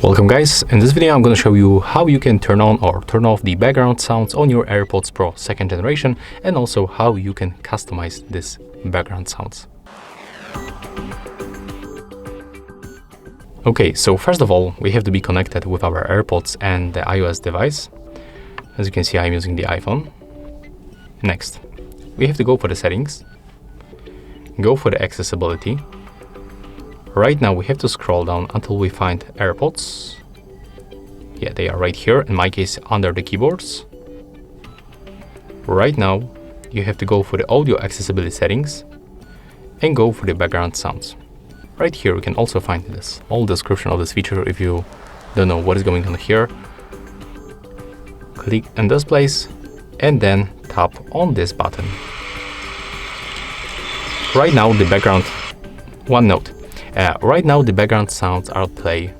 Welcome guys, in this video I'm going to show you how you can turn on or turn off the background sounds on your AirPods Pro 2nd generation, and also how you can customize this background sounds. Okay, so first of all, we have to be connected with our AirPods and the iOS device. As you can see, I'm using the iPhone. Next, we have to go for the settings, go for the accessibility. Right now we have to scroll down until we find AirPods. Yeah, they are right here, in my case under the keyboards. Right now you have to go for the audio accessibility settings and go for the background sounds. Right here we can also find this whole description of this feature if you don't know what is going on here. Click in this place and then tap on this button. Right now the background, one note. Right now the background sounds are played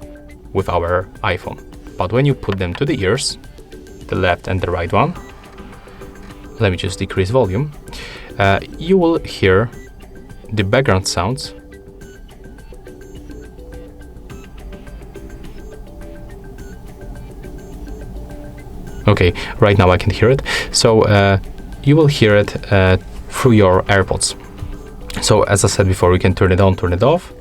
with our iPhone, but when you put them to the ears, the left and the right one, let me just decrease volume, you will hear the background sounds okay, right now I can hear it, so you will hear it through your AirPods. So as I said before, we can turn it on, turn it off.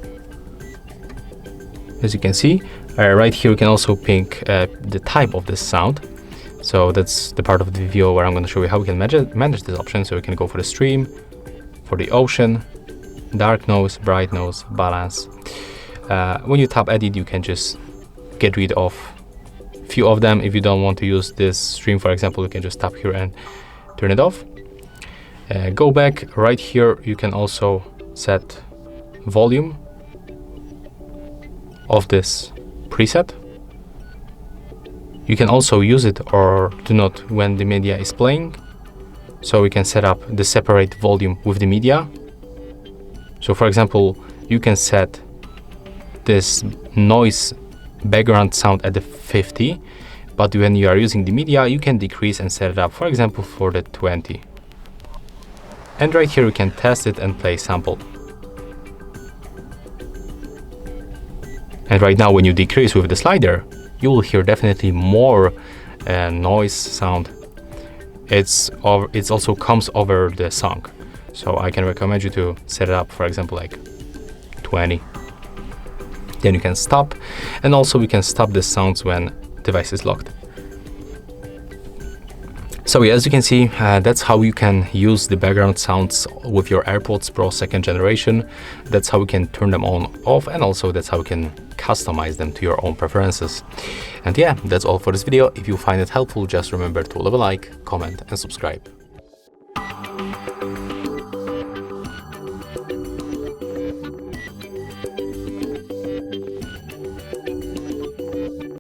As you can see, right here we can also pick the type of this sound. So that's the part of the video where I'm going to show you how we can manage this option. So we can go for the stream, for the ocean, dark noise, bright noise, balance. When you tap edit, you can just get rid of a few of them. If you don't want to use this stream, for example, you can just tap here and turn it off. Go back. Right here you can also set volume of this preset. You can also use it or do not when the media is playing. So we can set up the separate volume with the media. So for example, you can set this noise background sound at the 50, but when you are using the media, you can decrease and set it up, for example, for the 20. And right here we can test it and play sample. And right now when you decrease with the slider, you will hear definitely more noise sound. It's also comes over the song. So I can recommend you to set it up, for example, like 20. Then you can stop, and also we can stop the sounds when device is locked. So yeah, as you can see, that's how you can use the background sounds with your AirPods Pro 2nd generation. That's how you can turn them on, off, and also that's how you can customize them to your own preferences. And yeah, that's all for this video. If you find it helpful, just remember to leave a like, comment, and subscribe.